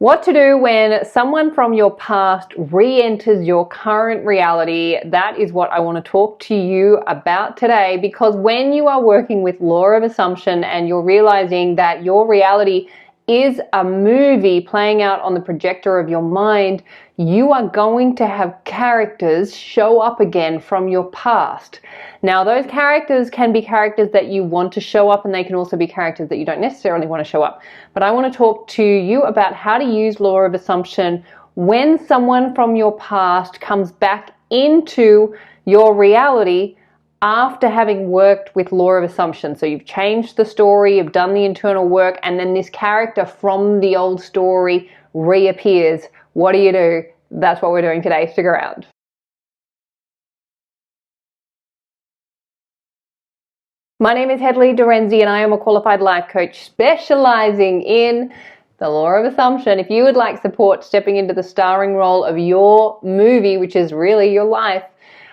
What to do when someone from your past re-enters your current reality. That is what I want to talk to you about today, because when you are working with law of assumption and you're realizing that your reality is a movie playing out on the projector of your mind, you are going to have characters show up again from your past. Now, those characters can be characters that you want to show up, and they can also be characters that you don't necessarily want to show up. But I want to talk to you about how to use law of assumption when someone from your past comes back into your reality after having worked with law of assumption. So you've changed the story, you've done the internal work, and then this character from the old story reappears. What do you do? That's what we're doing today. Stick around. My name is Hedley and I am a qualified life coach specializing in the law of assumption. If you would like support stepping into the starring role of your movie, which is really your life,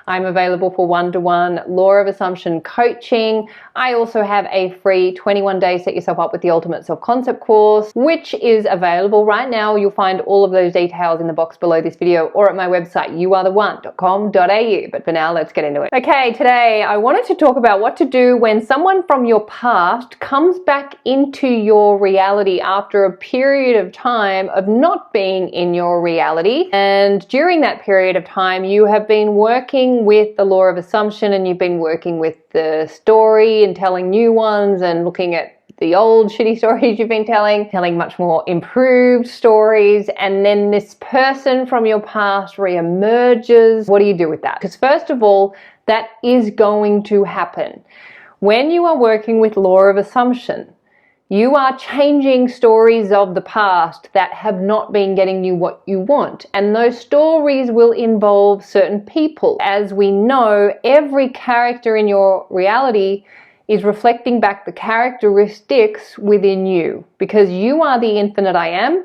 I'm available for one-to-one law of assumption coaching. I also have a free 21-day Set Yourself Up with the Ultimate Self-Concept course, which is available right now. You'll find all of those details in the box below this video or at my website, youaretheone.com.au. But for now, let's get into it. Okay, today I wanted to talk about what to do when someone from your past comes back into your reality after a period of time of not being in your reality. And during that period of time, you have been working with the law of assumption, and you've been working with the story and telling new ones and looking at the old shitty stories you've been telling much more improved stories, and then this person from your past reemerges. What do you do with that? Because first of all, that is going to happen. When you are working with law of assumption, you are changing stories of the past that have not been getting you what you want. And those stories will involve certain people. As we know, every character in your reality is reflecting back the characteristics within you, because you are the infinite I am.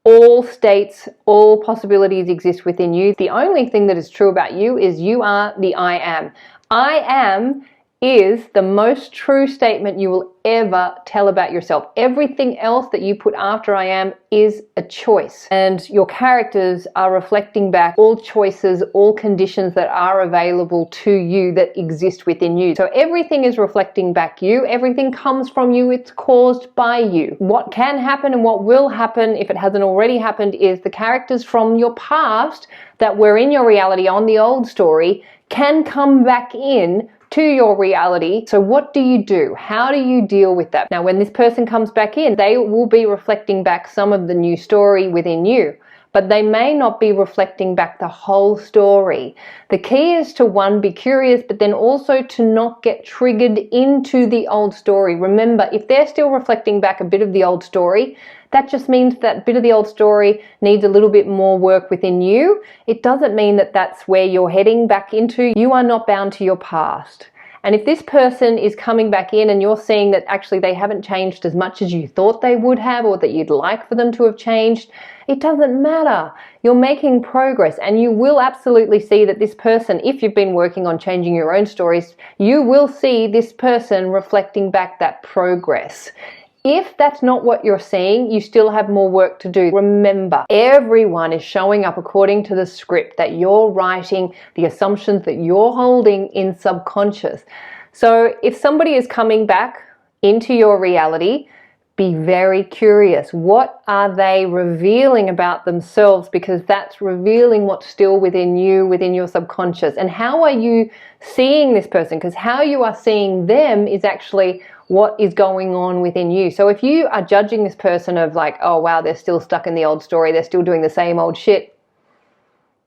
All states, all possibilities exist within you. The only thing that is true about you is you are the I am. I am is the most true statement you will ever tell about yourself. Everything else that you put after I am is a choice. And your characters are reflecting back all choices, all conditions that are available to you that exist within you. So everything is reflecting back you. Everything comes from you. It's caused by you. What can happen and what will happen, if it hasn't already happened, is the characters from your past that were in your reality on the old story can come back in to your reality. So what do you do? How do you deal with that? Now, when this person comes back in, they will be reflecting back some of the new story within you, but they may not be reflecting back the whole story. The key is to, one, be curious, but then also to not get triggered into the old story. Remember, if they're still reflecting back a bit of the old story, that just means that bit of the old story needs a little bit more work within you. It doesn't mean that that's where you're heading back into. You are not bound to your past. And if this person is coming back in and you're seeing that actually they haven't changed as much as you thought they would have, or that you'd like for them to have changed, it doesn't matter. You're making progress, and you will absolutely see that this person, if you've been working on changing your own stories, you will see this person reflecting back that progress. If that's not what you're seeing, you still have more work to do. Remember, everyone is showing up according to the script that you're writing, the assumptions that you're holding in subconscious. So if somebody is coming back into your reality, be very curious. What are they revealing about themselves? Because that's revealing what's still within you, within your subconscious. And how are you seeing this person? Because how you are seeing them is actually what is going on within you. So if you are judging this person of like, oh wow, they're still stuck in the old story, they're still doing the same old shit,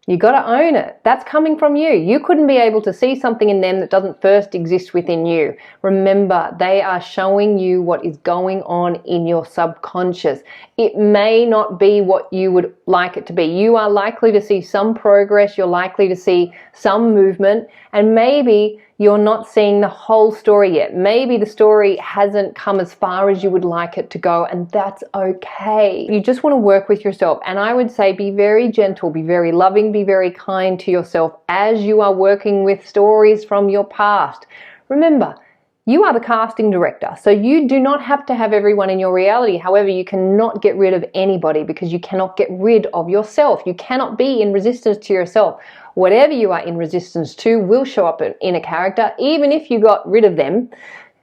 you got to own it. That's coming from you. You couldn't be able to see something in them that doesn't first exist within you. Remember, they are showing you what is going on in your subconscious. It may not be what you would like it to be. You are likely to see some progress. You're likely to see some movement, and maybe you're not seeing the whole story yet. Maybe the story hasn't come as far as you would like it to go, and that's okay. You just want to work with yourself. And I would say be very gentle, be very loving, be very kind to yourself as you are working with stories from your past. Remember, You are the casting director, so you do not have to have everyone in your reality. However, you cannot get rid of anybody because you cannot get rid of yourself. You cannot be in resistance to yourself. Whatever you are in resistance to will show up in a character, even if you got rid of them,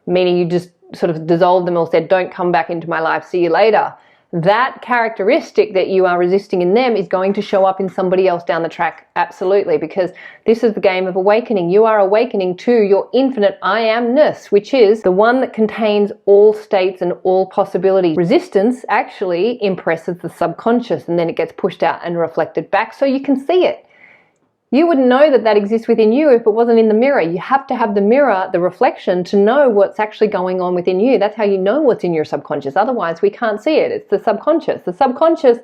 meaning you just sort of dissolved them or said, don't come back into my life, see you later. That characteristic that you are resisting in them is going to show up in somebody else down the track, absolutely, because this is the game of awakening. You are awakening to your infinite I amness, which is the one that contains all states and all possibilities. Resistance actually impresses the subconscious, and then it gets pushed out and reflected back so you can see it. You wouldn't know that that exists within you if it wasn't in the mirror. You have to have the mirror, the reflection, to know what's actually going on within you. That's how you know what's in your subconscious. Otherwise, we can't see it. It's the subconscious. The subconscious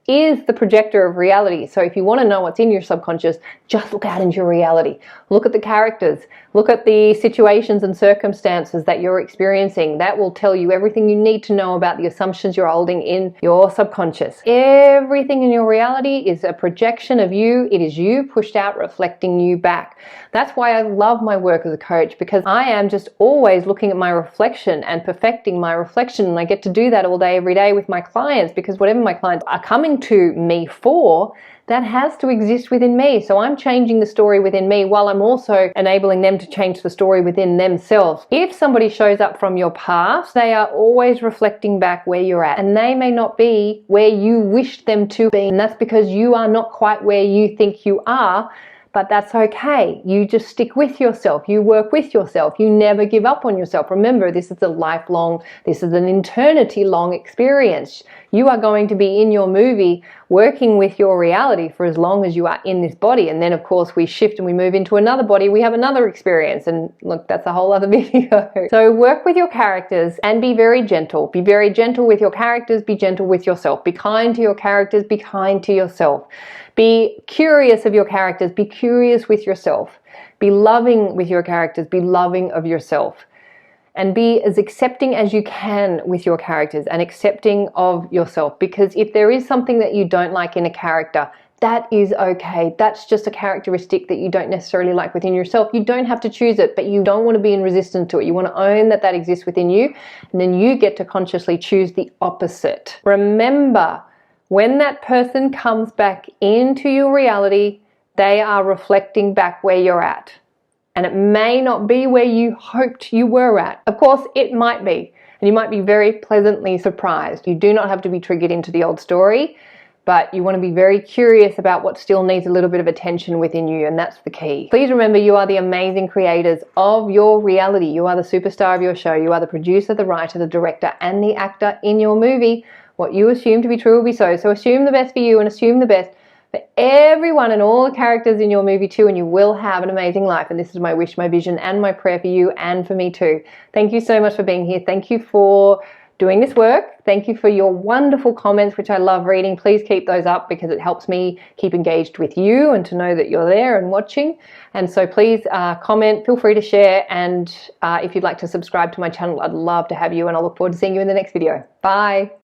is the projector of reality. So if you want to know what's in your subconscious, just look out into your reality. Look at the characters. Look at the situations and circumstances that you're experiencing. That will tell you everything you need to know about the assumptions you're holding in your subconscious. Everything in your reality is a projection of you. It is you pushed out, reflecting you back. That's why I love my work as a coach, because I am just always looking at my reflection and perfecting my reflection. And I get to do that all day, every day with my clients, because whatever my clients are coming to me for, that has to exist within me. So I'm changing the story within me while I'm also enabling them to change the story within themselves. If somebody shows up from your past, they are always reflecting back where you're at, and they may not be where you wish them to be. And that's because you are not quite where you think you are. But that's okay. You just stick with yourself. You work with yourself. You never give up on yourself. Remember, this is a lifelong, this is an eternity-long experience. You are going to be in your movie working with your reality for as long as you are in this body. And then, of course, we shift and we move into another body. We have another experience. And look, that's a whole other video. So work with your characters and be very gentle. Be very gentle with your characters. Be gentle with yourself. Be kind to your characters. Be kind to yourself. Be curious of your characters. Be curious with yourself. Be loving with your characters. Be loving of yourself. And be as accepting as you can with your characters and accepting of yourself. Because if there is something that you don't like in a character, that is okay. That's just a characteristic that you don't necessarily like within yourself. You don't have to choose it, but you don't want to be in resistance to it. You want to own that that exists within you, and then you get to consciously choose the opposite. Remember, when that person comes back into your reality, they are reflecting back where you're at. And it may not be where you hoped you were at. Of course, it might be. And you might be very pleasantly surprised. You do not have to be triggered into the old story, but you want to be very curious about what still needs a little bit of attention within you, and that's the key. Please remember, you are the amazing creators of your reality. You are the superstar of your show. You are the producer, the writer, the director, and the actor in your movie. What you assume to be true will be so. So assume the best for you and assume the best for everyone and all the characters in your movie too, and you will have an amazing life. And this is my wish, my vision, and my prayer for you and for me too. Thank you so much for being here. Thank you for doing this work. Thank you for your wonderful comments, which I love reading. Please keep those up because it helps me keep engaged with you and to know that you're there and watching. And so please comment, feel free to share. And if you'd like to subscribe to my channel, I'd love to have you, and I'll look forward to seeing you in the next video. Bye.